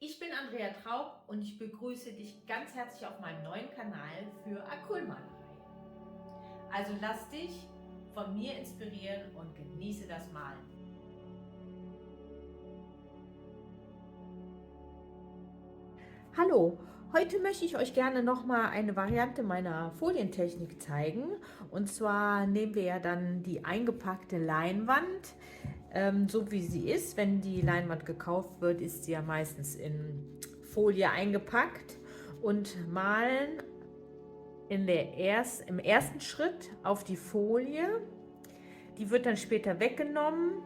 Ich bin Andrea Traub und ich begrüße dich ganz herzlich auf meinem neuen Kanal für Acrylmalerei. Also lass dich von mir inspirieren und genieße das Malen. Hallo, heute möchte ich euch gerne nochmal eine Variante meiner Folientechnik zeigen. Und zwar nehmen wir ja dann die eingepackte Leinwand, so wie sie ist. Wenn die Leinwand gekauft wird, ist sie ja meistens in Folie eingepackt und malen im ersten Schritt auf die Folie. Die wird dann später weggenommen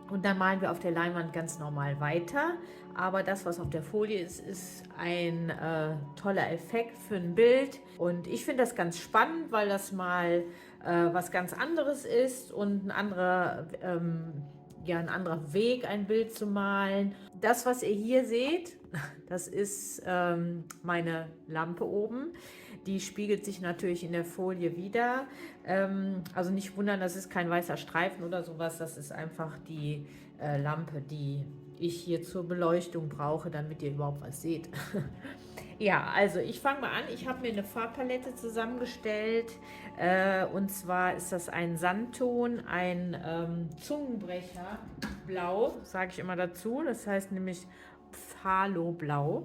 und dann malen wir auf der Leinwand ganz normal weiter. Aber das, was auf der Folie ist, ist ein toller Effekt für ein Bild. Und ich finde das ganz spannend, weil das mal was ganz anderes ist und ein anderer Weg, ein Bild zu malen. Das, was ihr hier seht, das ist meine Lampe oben. Die spiegelt sich natürlich in der Folie wieder. Also nicht wundern, das ist kein weißer Streifen oder sowas. Das ist einfach die Lampe, die ich hier zur Beleuchtung brauche, damit ihr überhaupt was seht. Ja, also ich fange mal an. Ich habe mir eine Farbpalette zusammengestellt. Und zwar ist das ein Sandton, ein Zungenbrecher Blau, sage ich immer dazu. Das heißt nämlich Phthalo-Blau.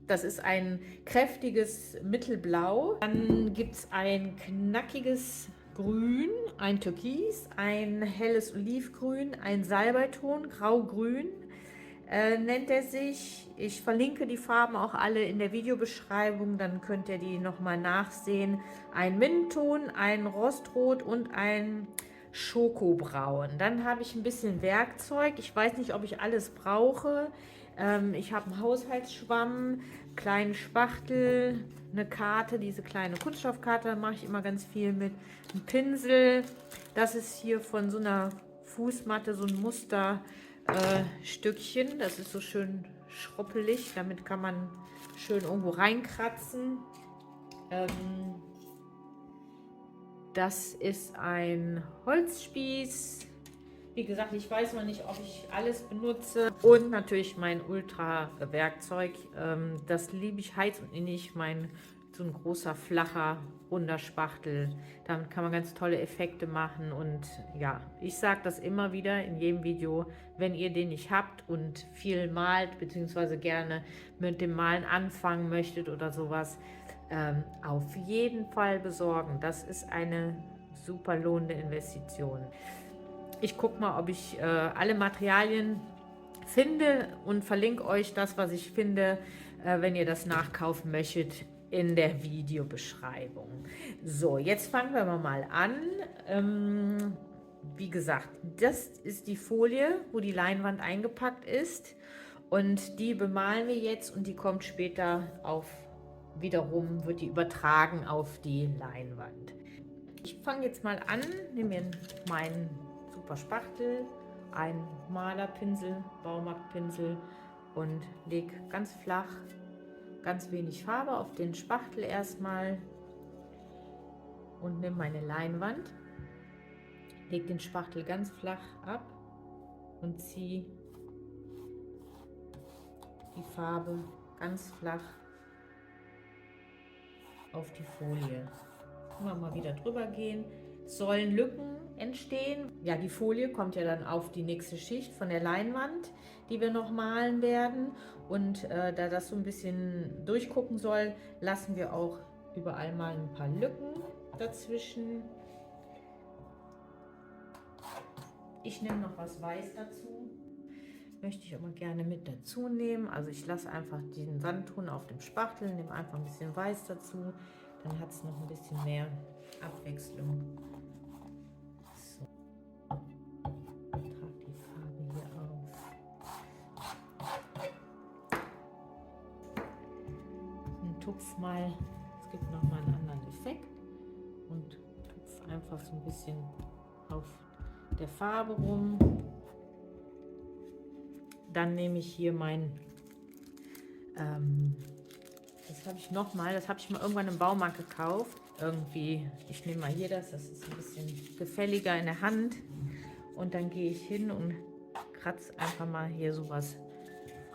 Das ist ein kräftiges Mittelblau. Dann gibt es ein knackiges Grün, ein Türkis, ein helles Olivgrün, ein Salbeiton, grau-grün nennt er sich. Ich verlinke die Farben auch alle in der Videobeschreibung, dann könnt ihr die nochmal nachsehen. Ein Mintton, ein Rostrot und ein Schokobraun. Dann habe ich ein bisschen Werkzeug. Ich weiß nicht, ob ich alles brauche. Ich habe einen Haushaltsschwamm, kleinen Spachtel, eine Karte, diese kleine Kunststoffkarte, da mache ich immer ganz viel mit. Ein Pinsel, das ist hier von so einer Fußmatte so ein Musterstückchen. Das ist so schön schruppelig, damit kann man schön irgendwo reinkratzen. Das ist ein Holzspieß. Wie gesagt, ich weiß noch nicht, ob ich alles benutze. Und natürlich mein Ultra-Werkzeug. Das liebe ich heiß und innig. So ein großer, flacher, runder Spachtel. Damit kann man ganz tolle Effekte machen. Und ja, ich sage das immer wieder in jedem Video, wenn ihr den nicht habt und viel malt, beziehungsweise gerne mit dem Malen anfangen möchtet oder sowas, auf jeden Fall besorgen. Das ist eine super lohnende Investition. Ich gucke mal, ob ich alle Materialien finde und verlinke euch das, was ich finde, wenn ihr das nachkaufen möchtet, in der Videobeschreibung. So, jetzt fangen wir mal an. Wie gesagt, das ist die Folie, wo die Leinwand eingepackt ist. Und die bemalen wir jetzt und die kommt später wiederum wird die übertragen auf die Leinwand. Ich fange jetzt mal an, nehme mir meinen super Spachtel, einen Malerpinsel, Baumarktpinsel und lege ganz flach ganz wenig Farbe auf den Spachtel erstmal und nehme meine Leinwand, lege den Spachtel ganz flach ab und ziehe die Farbe ganz flach auf die Folie. Können wir mal wieder drüber gehen. Es sollen Lücken entstehen. Ja, die Folie kommt ja dann auf die nächste Schicht von der Leinwand, die wir noch malen werden. Und da das so ein bisschen durchgucken soll, lassen wir auch überall mal ein paar Lücken dazwischen. Ich nehme noch was Weiß dazu. Möchte ich aber gerne mit dazu nehmen. Also ich lasse einfach diesen Sandton auf dem Spachtel, nehme einfach ein bisschen Weiß dazu. Dann hat es noch ein bisschen mehr Abwechslung. So. Trage die Farbe hier auf. Und tupf mal, es gibt noch mal einen anderen Effekt. Und tupf einfach so ein bisschen auf der Farbe rum. Dann nehme ich hier das habe ich das habe ich mal irgendwann im Baumarkt gekauft. Irgendwie, ich nehme mal hier das ist ein bisschen gefälliger in der Hand. Und dann gehe ich hin und kratze einfach mal hier sowas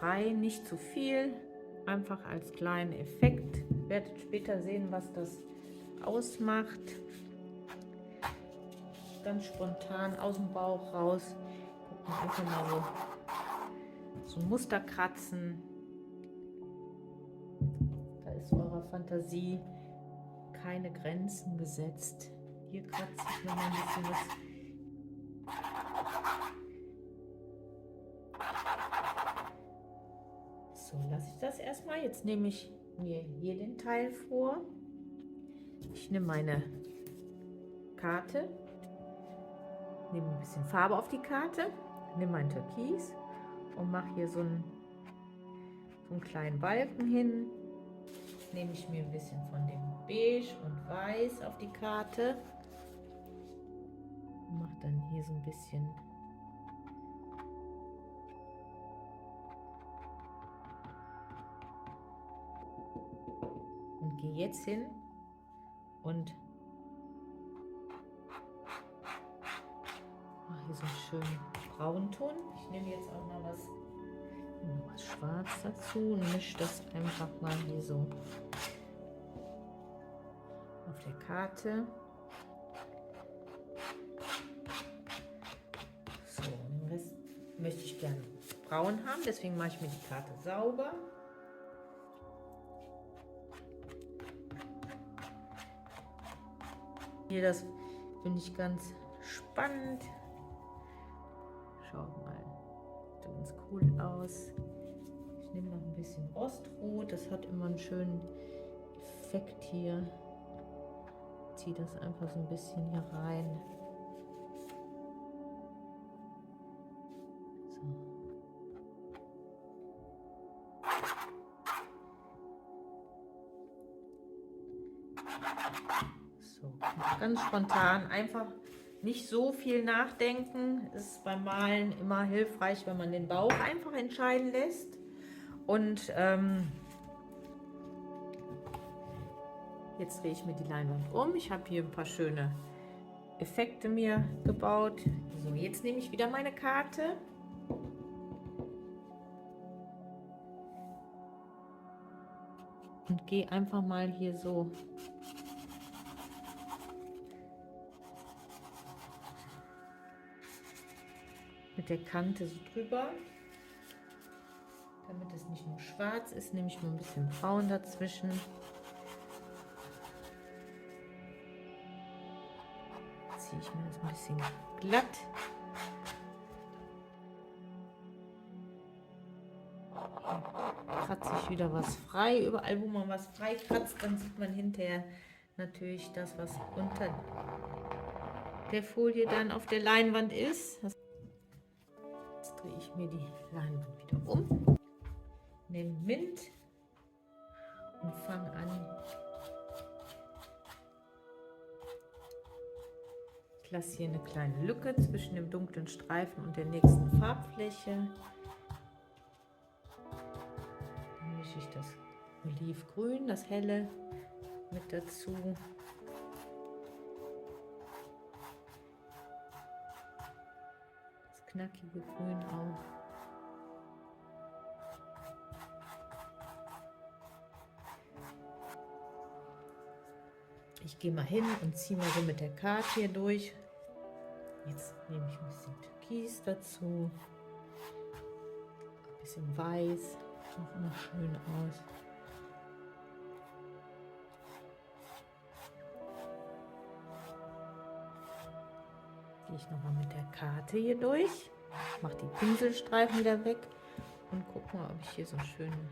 frei, nicht zu viel, einfach als kleinen Effekt. Ihr werdet später sehen, was das ausmacht. Ganz spontan aus dem Bauch raus. Gucken, einfach mal so ein Muster kratzen. Da ist eurer Fantasie keine Grenzen gesetzt. Hier kratze ich noch mal ein bisschen was. So, lasse ich das erstmal. Jetzt nehme ich mir hier den Teil vor. Ich nehme meine Karte, nehme ein bisschen Farbe auf die Karte, nehme mein Türkis und mache hier so einen kleinen Balken hin. Nehme ich mir ein bisschen von dem Beige und Weiß auf die Karte und mache dann hier so ein bisschen und gehe jetzt hin und mache hier so einen schönen Braunton. Ich nehme jetzt auch noch was Schwarz dazu und mische das einfach mal hier so auf der Karte. So, den Rest möchte ich gerne braun haben, deswegen mache ich mir die Karte sauber. Hier, das finde ich ganz spannend. Schaut mal, sieht ganz cool aus. Ich nehme noch ein bisschen Rostrot, das hat immer einen schönen Effekt hier. Ziehe das einfach so ein bisschen hier rein. So, ganz spontan, einfach nicht so viel nachdenken. Ist beim Malen immer hilfreich, wenn man den Bauch einfach entscheiden lässt. Und jetzt drehe ich mir die Leinwand um. Ich habe hier ein paar schöne Effekte mir gebaut. So, jetzt nehme ich wieder meine Karte. Und gehe einfach mal hier so mit der Kante so drüber. Damit es nicht nur schwarz ist, nehme ich mal ein bisschen braun dazwischen. Ziehe ich mir das ein bisschen glatt. Kratze ich wieder was frei. Überall, wo man was frei kratzt, dann sieht man hinterher natürlich das, was unter der Folie dann auf der Leinwand ist. Jetzt drehe ich mir die Leinwand wieder um. Nehme Mint und fange an. Ich lasse hier eine kleine Lücke zwischen dem dunklen Streifen und der nächsten Farbfläche. Dann mische ich das Olivgrün, das helle, mit dazu. Das knackige Grün auch. Ich gehe mal hin und ziehe mal so mit der Karte hier durch. Jetzt nehme ich ein bisschen Türkis dazu. Ein bisschen Weiß. Sieht auch immer schön aus. Gehe ich nochmal mit der Karte hier durch. Mache die Pinselstreifen wieder weg und gucke mal, ob ich hier so schöne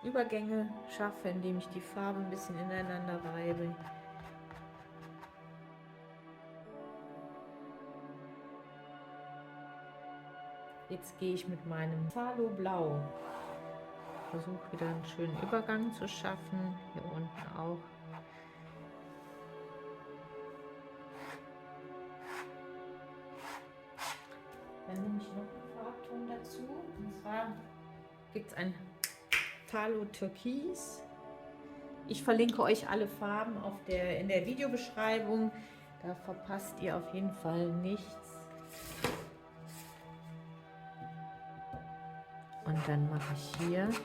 Übergänge schaffe, indem ich die Farbe ein bisschen ineinander reibe. Jetzt gehe ich mit meinem Phthalo Blau. Versuche wieder einen schönen Übergang zu schaffen. Hier unten auch. Dann nehme ich noch einen Farbton dazu. Und zwar gibt es ein Phthalo Türkis. Ich verlinke euch alle Farben in der Videobeschreibung. Da verpasst ihr auf jeden Fall nichts. Und dann mache ich hier mit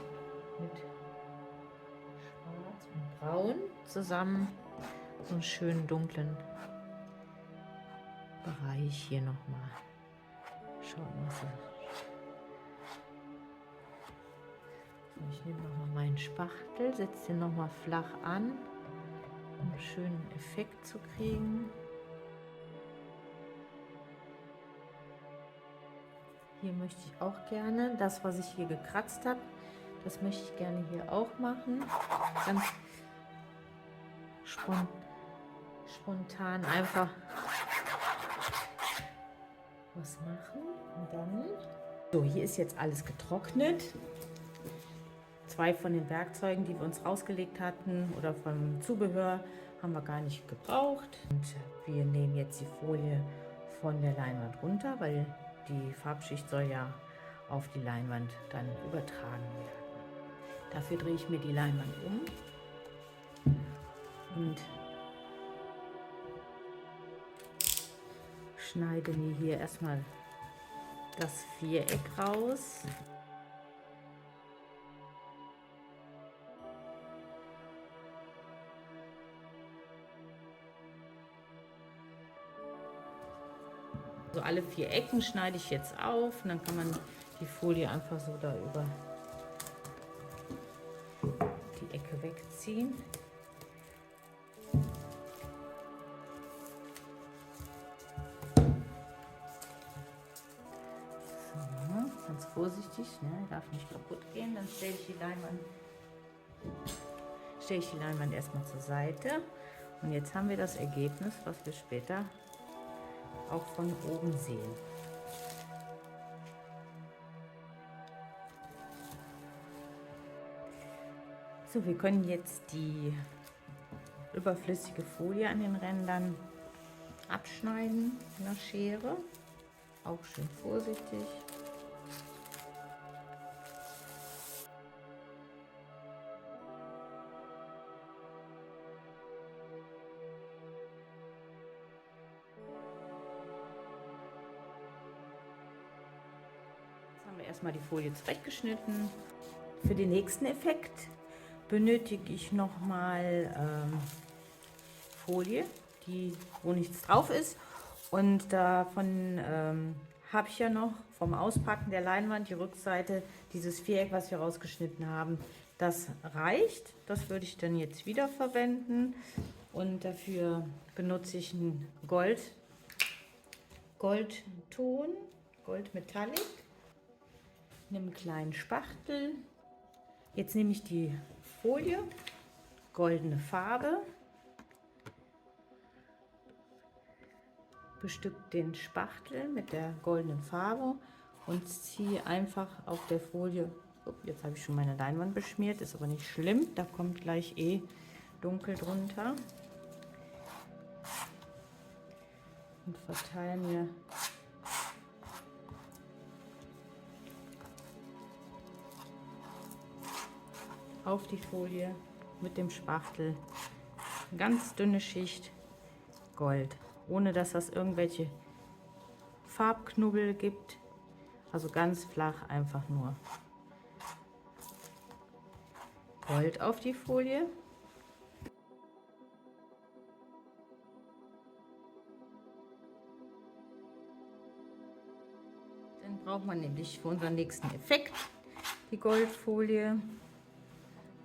Schwarz und Braun zusammen so einen schönen dunklen Bereich hier nochmal. Schaut mal so. Ich nehme nochmal meinen Spachtel, setze den nochmal flach an, um einen schönen Effekt zu kriegen. Hier möchte ich auch gerne das, was ich hier gekratzt habe, das möchte ich gerne hier auch machen. Ganz spontan einfach was machen. Und dann, so, hier ist jetzt alles getrocknet. 2 von den Werkzeugen, die wir uns rausgelegt hatten, oder vom Zubehör, haben wir gar nicht gebraucht. Und wir nehmen jetzt die Folie von der Leinwand runter, weil die Farbschicht soll ja auf die Leinwand dann übertragen werden. Dafür drehe ich mir die Leinwand um und schneide mir hier erstmal das Viereck raus. So alle 4 Ecken schneide ich jetzt auf und dann kann man die Folie einfach so da über die Ecke wegziehen. So, ganz vorsichtig, ne? Darf nicht kaputt gehen. Dann stelle ich die Leinwand erstmal zur Seite. Und jetzt haben wir das Ergebnis, was wir später auch von oben sehen. So, wir können jetzt die überflüssige Folie an den Rändern abschneiden mit einer Schere. Auch schön vorsichtig. Haben wir erstmal die Folie zurechtgeschnitten. Für den nächsten Effekt benötige ich nochmal Folie, wo nichts drauf ist. Und davon habe ich ja noch vom Auspacken der Leinwand die Rückseite, dieses Viereck, was wir rausgeschnitten haben. Das reicht. Das würde ich dann jetzt wieder verwenden. Und dafür benutze ich einen Goldton, Goldmetallic. Nehme einen kleinen Spachtel. Jetzt nehme ich die Folie, goldene Farbe, bestücke den Spachtel mit der goldenen Farbe und ziehe einfach auf der Folie. Jetzt habe ich schon meine Leinwand beschmiert, ist aber nicht schlimm, da kommt gleich dunkel drunter. Und verteile mir auf die Folie mit dem Spachtel eine ganz dünne Schicht Gold, ohne dass das irgendwelche Farbknubbel gibt, also ganz flach einfach nur Gold auf die Folie. Dann braucht man nämlich für unseren nächsten Effekt die Goldfolie.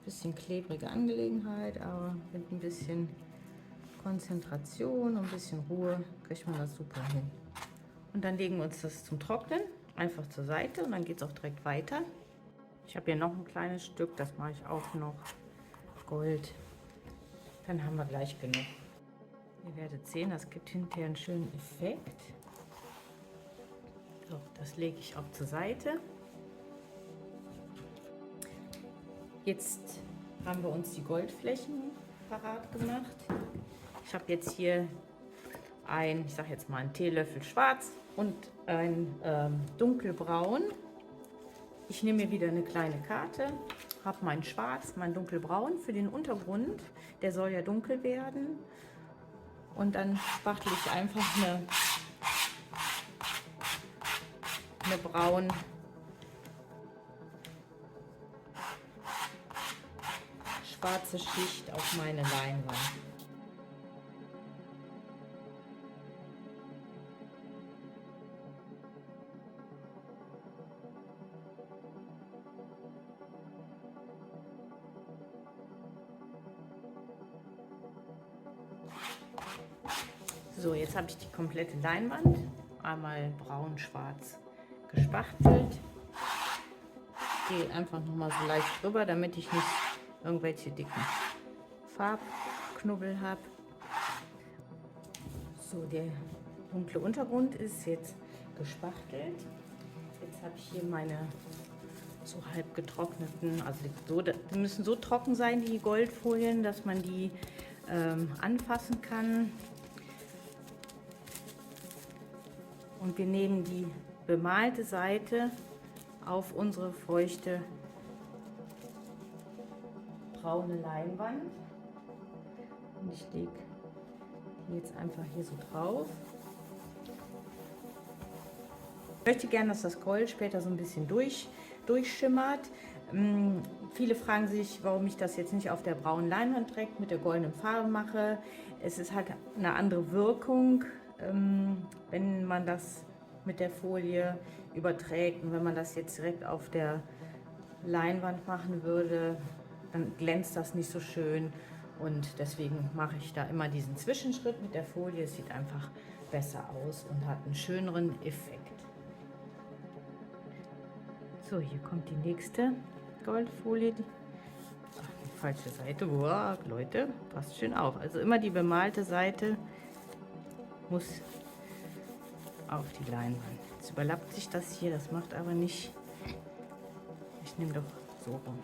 Bisschen klebrige Angelegenheit, aber mit ein bisschen Konzentration und ein bisschen Ruhe kriegt man das super hin. Und dann legen wir uns das zum Trocknen einfach zur Seite und dann geht es auch direkt weiter. Ich habe hier noch ein kleines Stück, das mache ich auch noch Gold. Dann haben wir gleich genug. Ihr werdet sehen, das gibt hinterher einen schönen Effekt. So, das lege ich auch zur Seite. Jetzt haben wir uns die Goldflächen parat gemacht. Ich habe jetzt hier ich sage jetzt mal einen Teelöffel schwarz und ein dunkelbraun. Ich nehme mir wieder eine kleine Karte, habe mein Schwarz, mein dunkelbraun für den Untergrund. Der soll ja dunkel werden. Und dann spachtel ich einfach eine schwarze Schicht auf meine Leinwand. So, jetzt habe ich die komplette Leinwand einmal braun-schwarz gespachtelt. Gehe einfach noch mal so leicht drüber, damit ich nicht irgendwelche dicken Farbknubbel habe. So, der dunkle Untergrund ist jetzt gespachtelt. Jetzt habe ich hier meine so halb getrockneten, also die müssen so trocken sein, die Goldfolien, dass man die anfassen kann. Und wir nehmen die bemalte Seite auf unsere feuchte braune Leinwand. Und ich lege die jetzt einfach hier so drauf. Ich möchte gerne, dass das Gold später so ein bisschen durchschimmert. Viele fragen sich, warum ich das jetzt nicht auf der braunen Leinwand direkt mit der goldenen Farbe mache. Es ist halt eine andere Wirkung, wenn man das mit der Folie überträgt. Und wenn man das jetzt direkt auf der Leinwand machen würde, dann glänzt das nicht so schön. Und deswegen mache ich da immer diesen Zwischenschritt mit der Folie. Es sieht einfach besser aus und hat einen schöneren Effekt. So, hier kommt die nächste Goldfolie. Ach, die falsche Seite. Wow, Leute, passt schön auf. Also immer die bemalte Seite muss auf die Leinwand. Jetzt überlappt sich das hier, das macht aber nicht. Ich nehme doch so rum.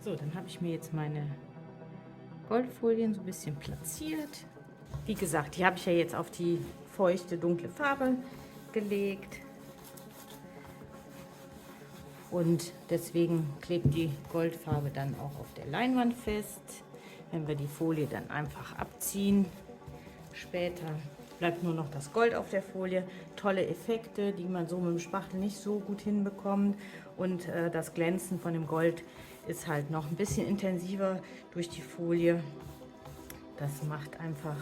So, dann habe ich mir jetzt meine Goldfolien so ein bisschen platziert. Wie gesagt, die habe ich ja jetzt auf die feuchte, dunkle Farbe gelegt. Und deswegen klebt die Goldfarbe dann auch auf der Leinwand fest. Wenn wir die Folie dann einfach abziehen, später bleibt nur noch das Gold auf der Folie. Tolle Effekte, die man so mit dem Spachtel nicht so gut hinbekommt. Und das Glänzen von dem Gold ist halt noch ein bisschen intensiver durch die Folie. Das macht einfach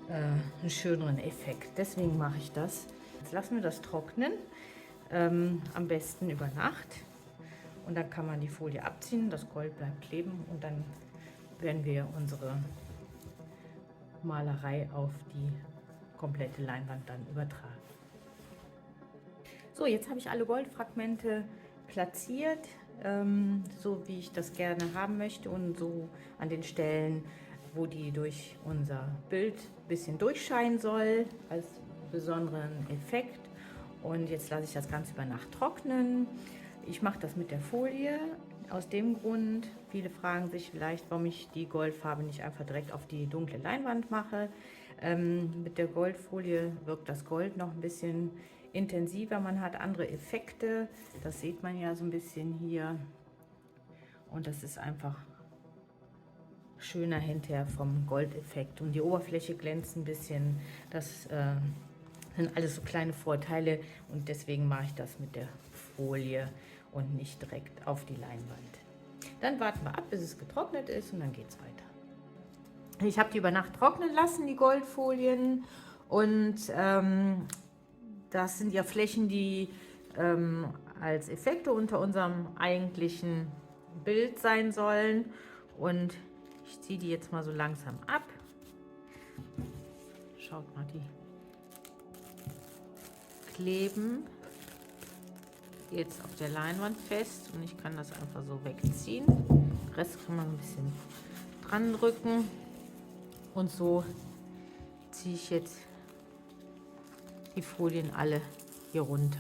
einen schöneren Effekt. Deswegen mache ich das. Jetzt lassen wir das trocknen. Am besten über Nacht. Und dann kann man die Folie abziehen. Das Gold bleibt kleben. Und dann werden wir unsere Malerei auf die komplette Leinwand dann übertragen. So, jetzt habe ich alle Goldfragmente platziert, so wie ich das gerne haben möchte und so an den Stellen, wo die durch unser Bild ein bisschen durchscheinen soll, als besonderen Effekt. Und jetzt lasse ich das Ganze über Nacht trocknen. Ich mache das mit der Folie aus dem Grund, viele fragen sich vielleicht, warum ich die Goldfarbe nicht einfach direkt auf die dunkle Leinwand mache. Mit der Goldfolie wirkt das Gold noch ein bisschen intensiver, man hat andere Effekte, das sieht man ja so ein bisschen hier. Und das ist einfach schöner hinterher vom Goldeffekt. Und die Oberfläche glänzt ein bisschen, das sind alles so kleine Vorteile und deswegen mache ich das mit der Folie und nicht direkt auf die Leinwand. Dann warten wir ab, bis es getrocknet ist und dann geht es weiter. Ich habe die über Nacht trocknen lassen, die Goldfolien, und das sind ja Flächen, die als Effekte unter unserem eigentlichen Bild sein sollen, und ich ziehe die jetzt mal so langsam ab. Schaut mal, die kleben jetzt auf der Leinwand fest und ich kann das einfach so wegziehen. Den Rest kann man ein bisschen dran drücken und so ziehe ich jetzt die Folien alle hier runter.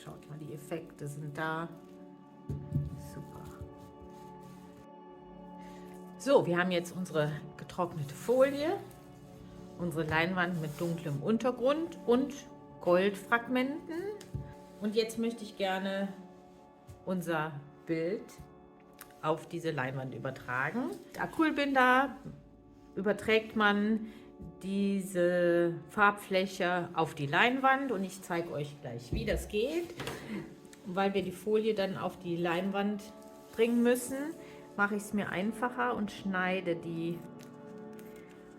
Schaut mal, die Effekte sind da. Super. So, wir haben jetzt unsere getrocknete Folie, unsere Leinwand mit dunklem Untergrund und Goldfragmenten. Und jetzt möchte ich gerne unser Bild auf diese Leinwand übertragen. Acrylbinder überträgt man diese Farbfläche auf die Leinwand und ich zeige euch gleich, wie das geht. Weil wir die Folie dann auf die Leinwand bringen müssen, mache ich es mir einfacher und schneide die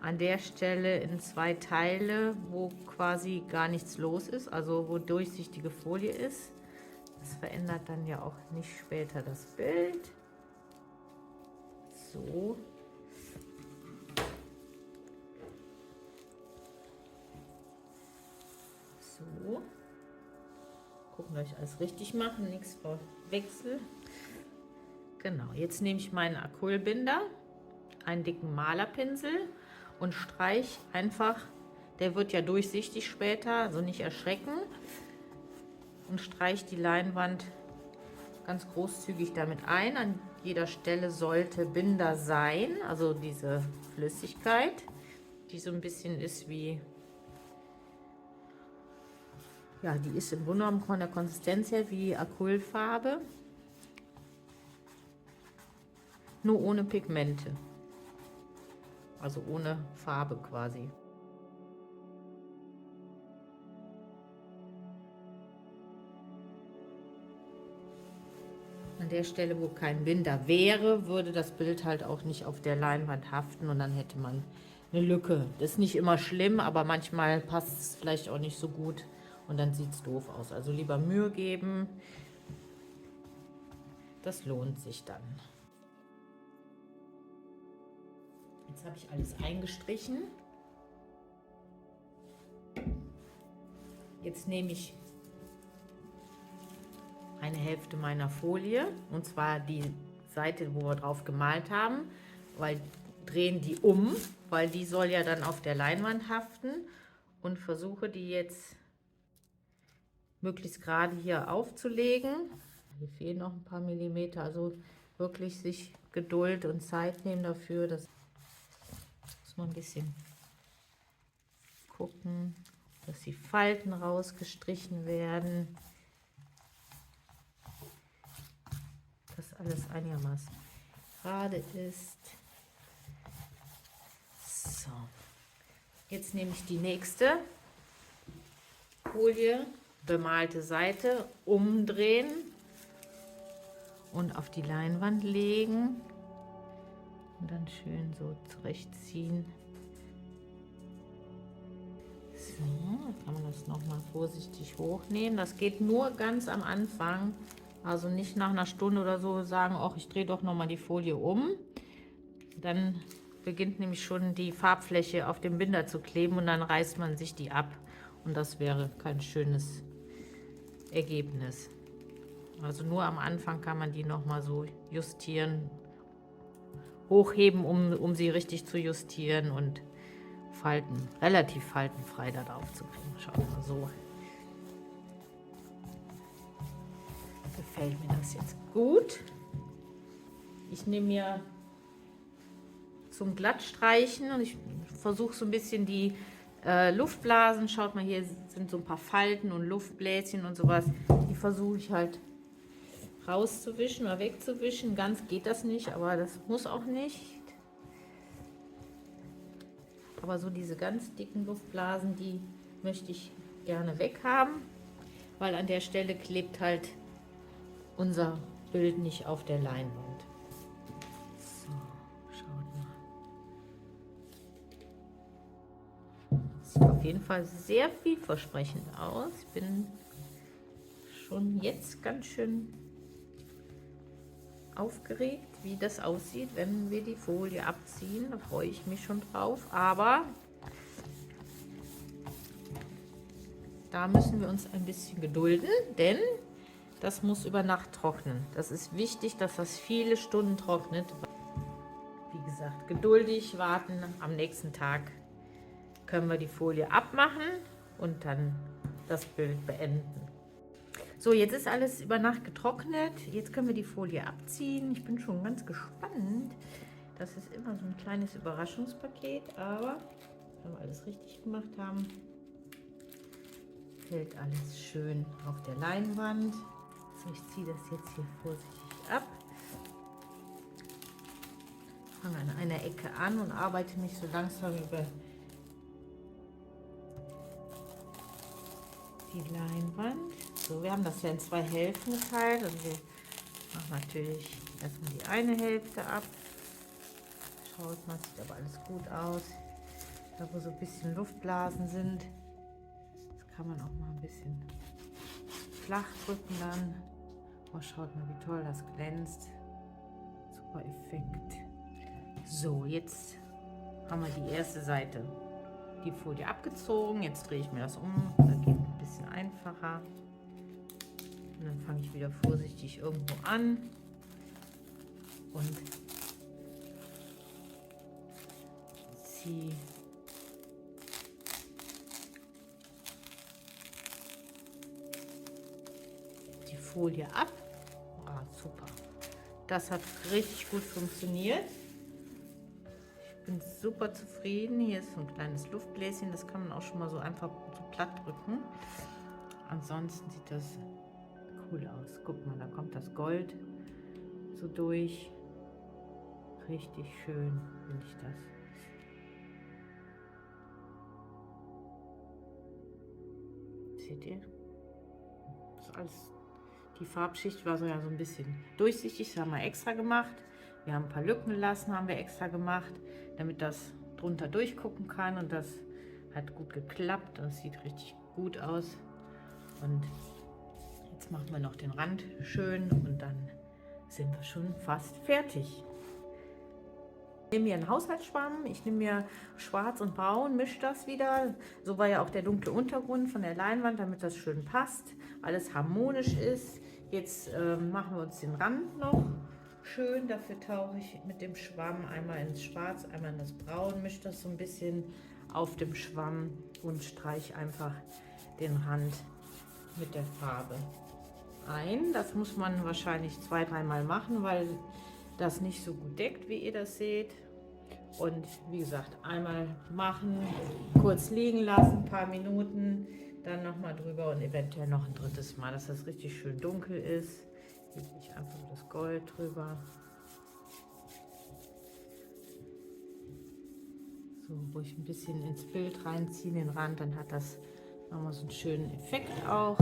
an der Stelle in 2 Teile, wo quasi gar nichts los ist, also wo durchsichtige Folie ist. Das verändert dann ja auch nicht später das Bild. So. So. Gucken, dass ich alles richtig mache, nichts verwechsel. Genau, jetzt nehme ich meinen Acrylbinder, einen dicken Malerpinsel und streiche einfach, der wird ja durchsichtig später, also nicht erschrecken, und streiche die Leinwand ganz großzügig damit ein. An jeder Stelle sollte Binder sein, also diese Flüssigkeit, die so ein bisschen ist wie, ja, die ist im Grunde genommen von der Konsistenz her wie Acrylfarbe, nur ohne Pigmente, also ohne Farbe quasi. An der Stelle, wo kein Binder wäre, würde das Bild halt auch nicht auf der Leinwand haften und dann hätte man eine Lücke. Das ist nicht immer schlimm, aber manchmal passt es vielleicht auch nicht so gut und dann sieht es doof aus. Also lieber Mühe geben, das lohnt sich dann. Jetzt habe ich alles eingestrichen. Jetzt nehme ich eine Hälfte meiner Folie, und zwar die Seite, wo wir drauf gemalt haben, weil drehen die um, weil die soll ja dann auf der Leinwand haften, und versuche die jetzt möglichst gerade hier aufzulegen. Hier fehlen noch ein paar Millimeter, also wirklich sich Geduld und Zeit nehmen dafür. Das muss man ein bisschen gucken, dass die Falten rausgestrichen werden. Dass alles einigermaßen gerade ist. So, jetzt nehme ich die nächste Folie, bemalte Seite, umdrehen und auf die Leinwand legen und dann schön so zurechtziehen. So, dann kann man das nochmal vorsichtig hochnehmen. Das geht nur ganz am Anfang. Also nicht nach einer Stunde oder so sagen, ach, ich drehe doch nochmal die Folie um. Dann beginnt nämlich schon die Farbfläche auf dem Binder zu kleben und dann reißt man sich die ab. Und das wäre kein schönes Ergebnis. Also nur am Anfang kann man die nochmal so justieren, hochheben, um sie richtig zu justieren und relativ faltenfrei da drauf zu kriegen. Schaut mal so. Gefällt mir das jetzt gut. Ich nehme mir zum Glattstreichen und ich versuche so ein bisschen die Luftblasen, schaut mal, hier sind so ein paar Falten und Luftbläschen und sowas, die versuche ich halt rauszuwischen oder wegzuwischen. Ganz geht das nicht, aber das muss auch nicht. Aber so diese ganz dicken Luftblasen, die möchte ich gerne weghaben, weil an der Stelle klebt halt unser Bild nicht auf der Leinwand. So, schaut mal. Sieht auf jeden Fall sehr vielversprechend aus. Ich bin schon jetzt ganz schön aufgeregt, wie das aussieht, wenn wir die Folie abziehen. Da freue ich mich schon drauf. Aber da müssen wir uns ein bisschen gedulden, denn das muss über Nacht trocknen. Das ist wichtig, dass das viele Stunden trocknet. Wie gesagt, geduldig warten. Am nächsten Tag können wir die Folie abmachen und dann das Bild beenden. So, jetzt ist alles über Nacht getrocknet. Jetzt können wir die Folie abziehen. Ich bin schon ganz gespannt. Das ist immer so ein kleines Überraschungspaket, aber wenn wir alles richtig gemacht haben, fällt alles schön auf der Leinwand. So, ich ziehe das jetzt hier vorsichtig ab. Fange an einer Ecke an und arbeite mich so langsam über die Leinwand. So, wir haben das ja in 2 Hälften geteilt. Also wir machen natürlich erstmal die eine Hälfte ab. Schaut mal, sieht aber alles gut aus. Da wo so ein bisschen Luftblasen sind, das kann man auch mal ein bisschen flach drücken dann. Oh, schaut mal, wie toll das glänzt. Super Effekt. So, jetzt haben wir die erste Seite, die Folie abgezogen. Jetzt drehe ich mir das um. Da geht ein bisschen einfacher. Und dann fange ich wieder vorsichtig irgendwo an und ziehe die Folie ab. Ah, super. Das hat richtig gut funktioniert. Ich bin super zufrieden. Hier ist so ein kleines Luftbläschen. Das kann man auch schon mal so einfach so platt drücken. Ansonsten sieht das cool aus. Guck mal, da kommt das Gold so durch. Richtig schön finde ich das. Seht ihr? Das ist alles, die Farbschicht war so ja so ein bisschen durchsichtig. Das haben wir extra gemacht. Wir haben ein paar Lücken gelassen, haben wir extra gemacht, damit das drunter durchgucken kann. Und das hat gut geklappt. Das sieht richtig gut aus. Und jetzt machen wir noch den Rand schön und dann sind wir schon fast fertig. Ich nehme mir einen Haushaltsschwamm, ich nehme mir schwarz und braun, mische das wieder. So war ja auch der dunkle Untergrund von der Leinwand, damit das schön passt, alles harmonisch ist. Jetzt machen wir uns den Rand noch schön. Dafür tauche ich mit dem Schwamm einmal ins Schwarz, einmal in das Braun, mische das so ein bisschen auf dem Schwamm und streiche einfach den Rand mit der Farbe ein. Das muss man wahrscheinlich 2-3 Mal machen, weil das nicht so gut deckt, wie ihr das seht. Und wie gesagt, einmal machen, kurz liegen lassen, ein paar Minuten, dann nochmal drüber und eventuell noch ein 3. Mal, dass das richtig schön dunkel ist. Hier lege ich einfach so das Gold drüber. So, wo ich ein bisschen ins Bild reinziehe, den Rand, dann hat das nochmal so einen schönen Effekt auch.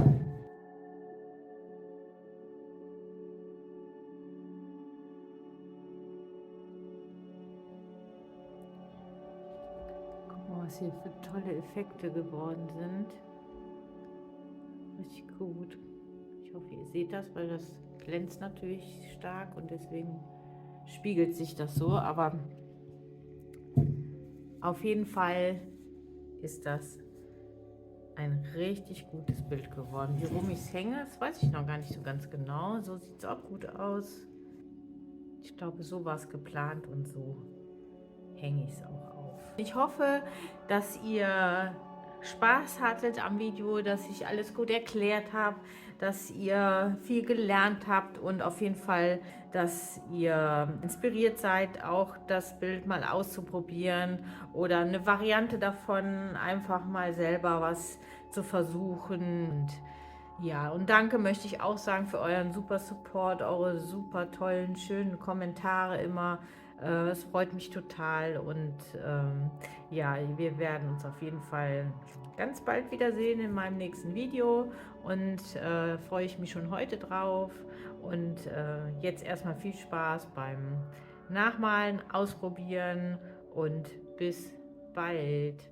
Was hier für tolle Effekte geworden sind. Richtig gut. Ich hoffe, ihr seht das, weil das glänzt natürlich stark und deswegen spiegelt sich das so. Aber auf jeden Fall ist das ein richtig gutes Bild geworden. Wie rum ich es hänge, das weiß ich noch gar nicht so ganz genau. So sieht es auch gut aus. Ich glaube, so war es geplant und so hänge ich es auch auf. Ich hoffe, dass ihr Spaß hattet am Video, dass ich alles gut erklärt habe, dass ihr viel gelernt habt und auf jeden Fall, dass ihr inspiriert seid, auch das Bild mal auszuprobieren oder eine Variante davon, einfach mal selber was zu versuchen. Und ja, und danke möchte ich auch sagen für euren super Support, eure super tollen, schönen Kommentare immer. Es freut mich total und ja, wir werden uns auf jeden Fall ganz bald wiedersehen in meinem nächsten Video und freue ich mich schon heute drauf. Und jetzt erstmal viel Spaß beim Nachmalen, Ausprobieren und bis bald.